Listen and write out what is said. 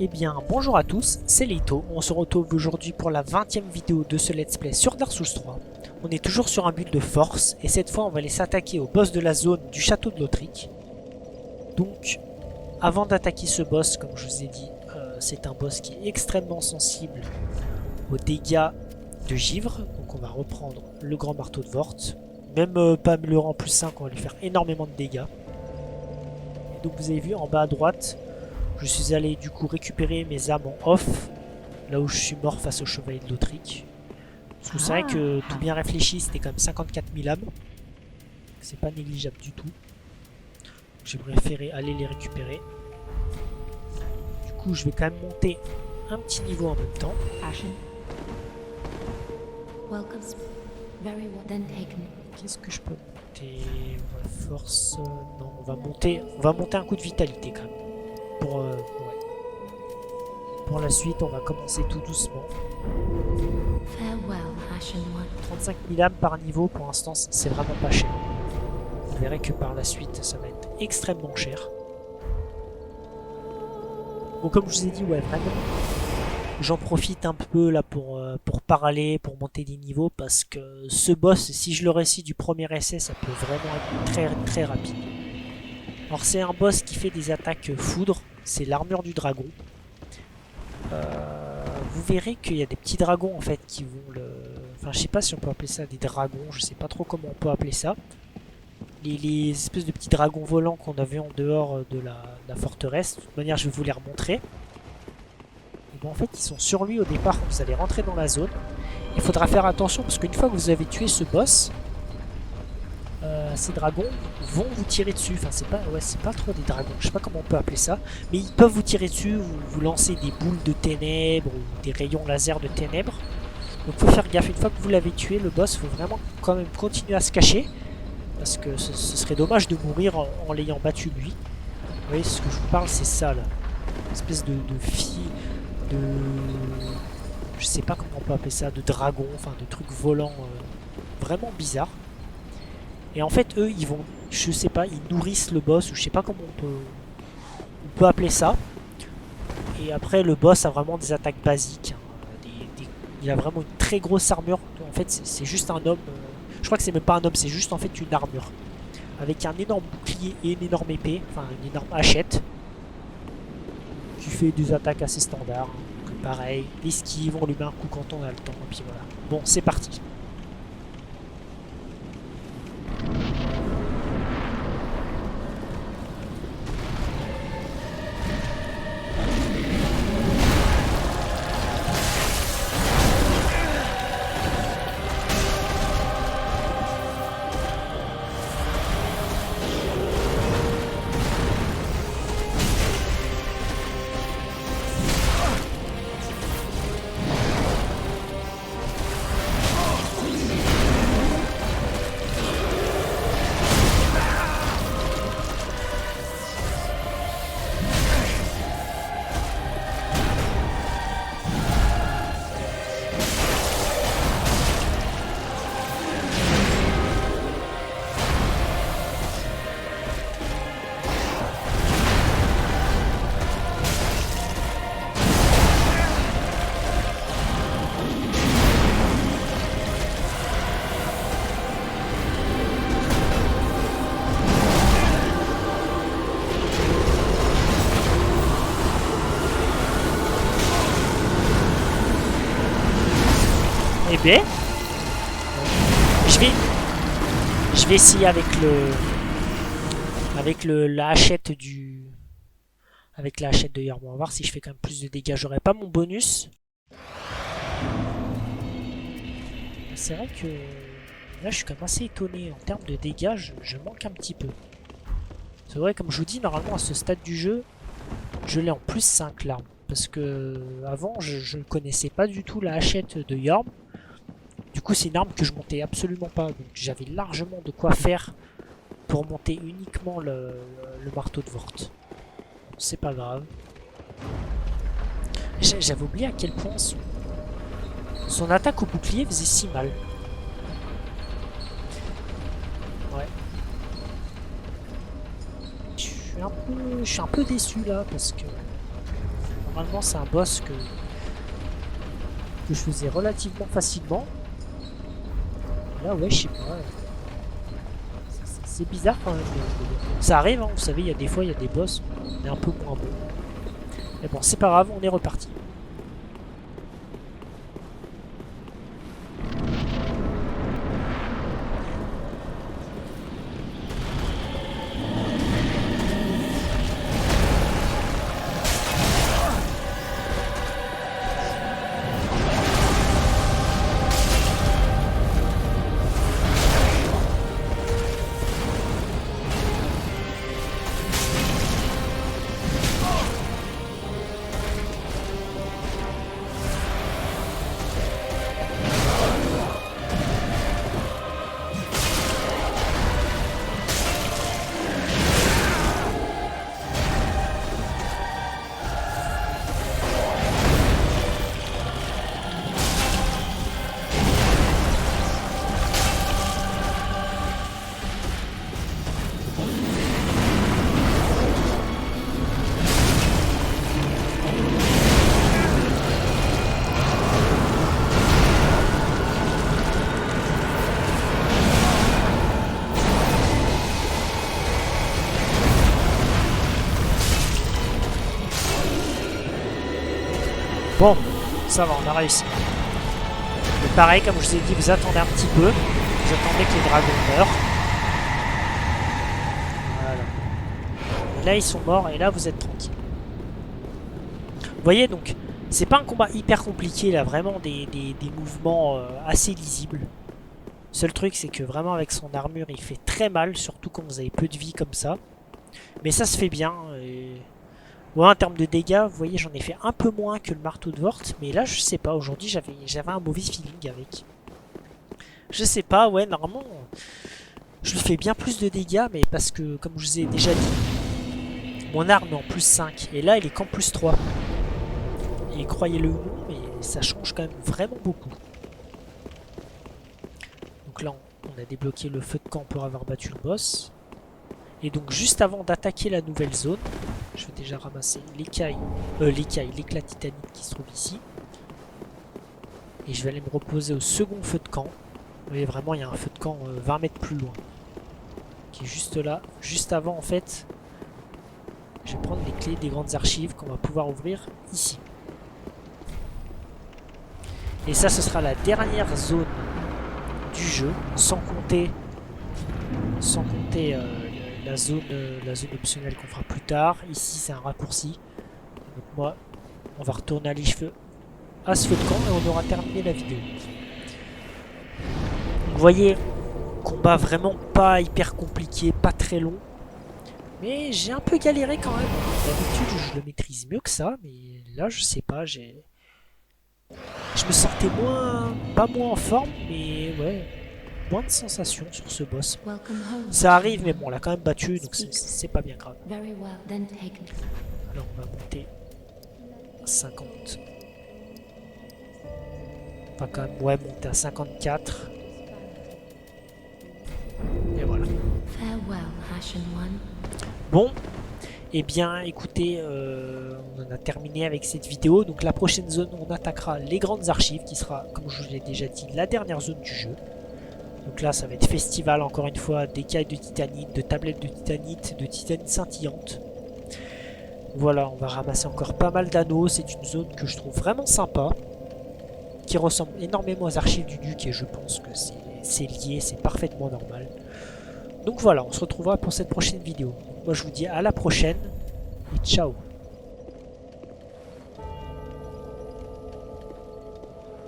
Eh bien, bonjour à tous, c'est Leito. On se retrouve aujourd'hui pour la 20e vidéo de ce let's play sur Dark Souls 3. On est toujours sur un build de force, et cette fois on va aller s'attaquer au boss de la zone du château de Lothric. Donc, avant d'attaquer ce boss, comme je vous ai dit, c'est un boss qui est extrêmement sensible aux dégâts de givre. Donc on va reprendre le grand marteau de Vort. Même pas améliorant en plus 5, on va lui faire énormément de dégâts. Et donc vous avez vu en bas à droite, je suis allé du coup récupérer mes âmes en off, là où je suis mort face au chevalier de Lothric. Parce que c'est vrai que tout bien réfléchi, c'était quand même 54 000 âmes. C'est pas négligeable du tout. J'ai préféré aller les récupérer. Du coup, je vais quand même monter un petit niveau en même temps. Qu'est-ce que je peux monter? Force. Non, on va monter un coup de vitalité quand même. Pour la suite, on va commencer tout doucement. 35 000 âmes par niveau, pour l'instant, c'est vraiment pas cher. Vous verrez que par la suite, ça va être extrêmement cher. Bon, comme je vous ai dit, ouais, vraiment, j'en profite un peu là pour parler, pour monter des niveaux, parce que ce boss, si je le réussis du premier essai, ça peut vraiment être très très rapide. Alors c'est un boss qui fait des attaques foudre, c'est l'armure du dragon. Vous verrez qu'il y a des petits dragons en fait qui vont le... Enfin je sais pas si on peut appeler ça des dragons, je sais pas trop comment on peut appeler ça. Les espèces de petits dragons volants qu'on avait en dehors de la forteresse, de toute manière je vais vous les remontrer. Et bon en fait ils sont sur lui au départ quand vous allez rentrer dans la zone. Il faudra faire attention parce qu'une fois que vous avez tué ce boss, ces dragons vont vous tirer dessus. Enfin c'est pas trop des dragons, je sais pas comment on peut appeler ça, mais ils peuvent vous tirer dessus, vous lancer des boules de ténèbres ou des rayons laser de ténèbres. Donc faut faire gaffe, une fois que vous l'avez tué le boss, faut vraiment quand même continuer à se cacher, parce que ce serait dommage de mourir en l'ayant battu lui. Vous voyez ce que je vous parle, c'est ça là, une espèce de fille, de... je sais pas comment on peut appeler ça, de dragon, enfin de trucs volants vraiment bizarres. Et en fait, eux, ils vont, je sais pas, ils nourrissent le boss, ou je sais pas comment on peut appeler ça. Et après, le boss a vraiment des attaques basiques. Il a vraiment une très grosse armure. En fait, c'est juste un homme. Je crois que c'est même pas un homme, c'est juste en fait une armure. Avec un énorme bouclier et une énorme épée, enfin une énorme hachette. Qui fait des attaques assez standards. Donc, pareil, l'esquive, on lui met un coup quand on a le temps, et puis voilà. Bon, c'est parti. Eh bien, je vais essayer avec la hachette avec la hachette de Yorm. On va voir si je fais quand même plus de dégâts. J'aurai pas mon bonus. C'est vrai que là je suis quand même assez étonné. En termes de dégâts, je manque un petit peu. C'est vrai, comme je vous dis, normalement à ce stade du jeu, je l'ai en plus 5 l'arme. Parce que avant je ne connaissais pas du tout la hachette de Yorm. Du coup, c'est une arme que je montais absolument pas. Donc j'avais largement de quoi faire pour monter uniquement le marteau de Vort. C'est pas grave. J'avais oublié à quel point son attaque au bouclier faisait si mal. Ouais. Je suis un peu déçu là parce que Normalement c'est un boss que je faisais relativement facilement. Là ouais, je sais pas. C'est bizarre quand même. Ça arrive, hein, vous savez, il y a des fois, il y a des boss, on est un peu moins bon. Mais bon, c'est pas grave, on est reparti. Bon, ça va, on a réussi. Mais pareil, comme je vous ai dit, vous attendez un petit peu. Vous attendez que les dragons meurent. Voilà. Et là, ils sont morts, et là, vous êtes tranquille. Vous voyez, donc, c'est pas un combat hyper compliqué, là. Vraiment des mouvements assez lisibles. Seul truc, c'est que vraiment, avec son armure, il fait très mal. Surtout quand vous avez peu de vie comme ça. Mais ça se fait bien. Et... ouais, en termes de dégâts, vous voyez, j'en ai fait un peu moins que le marteau de Vort. Mais là, je sais pas, aujourd'hui, j'avais un mauvais feeling avec. Je sais pas, ouais, normalement, je lui fais bien plus de dégâts, mais parce que, comme je vous ai déjà dit, mon arme est en plus 5. Et là, il est qu'en plus 3. Et croyez-le ou non, mais ça change quand même vraiment beaucoup. Donc là, on a débloqué le feu de camp pour avoir battu le boss. Et donc, juste avant d'attaquer la nouvelle zone, je vais déjà ramasser l'écaille, l'éclat titanique qui se trouve ici. Et je vais aller me reposer au second feu de camp. Vous voyez, vraiment, il y a un feu de camp 20 mètres plus loin. Qui est juste là. Juste avant, en fait, je vais prendre les clés des grandes archives qu'on va pouvoir ouvrir ici. Et ça, ce sera la dernière zone du jeu, sans compter la zone optionnelle qu'on fera plus tard. Ici, c'est un raccourci. Donc moi, on va retourner à l'écheveux à ce feu de camp et on aura terminé la vidéo. Donc, vous voyez, combat vraiment pas hyper compliqué, pas très long. Mais j'ai un peu galéré quand même. D'habitude, je le maîtrise mieux que ça, mais là, je sais pas, je me sentais pas moins en forme, mais ouais, moins de sensations sur ce boss. Ça arrive, mais bon, on l'a quand même battu, donc c'est pas bien grave. Alors, on va monter à 50. Enfin, quand même, ouais, monter à 54. Et voilà. Bon, eh bien, écoutez, on en a terminé avec cette vidéo. Donc la prochaine zone, on attaquera les grandes archives, qui sera, comme je vous l'ai déjà dit, la dernière zone du jeu. Donc là, ça va être festival, encore une fois, d'écailles de titanite, de tablettes de titanite scintillante. Voilà, on va ramasser encore pas mal d'anneaux. C'est une zone que je trouve vraiment sympa, qui ressemble énormément aux archives du Duc, et je pense que c'est lié, c'est parfaitement normal. Donc voilà, on se retrouvera pour cette prochaine vidéo. Moi je vous dis à la prochaine et ciao.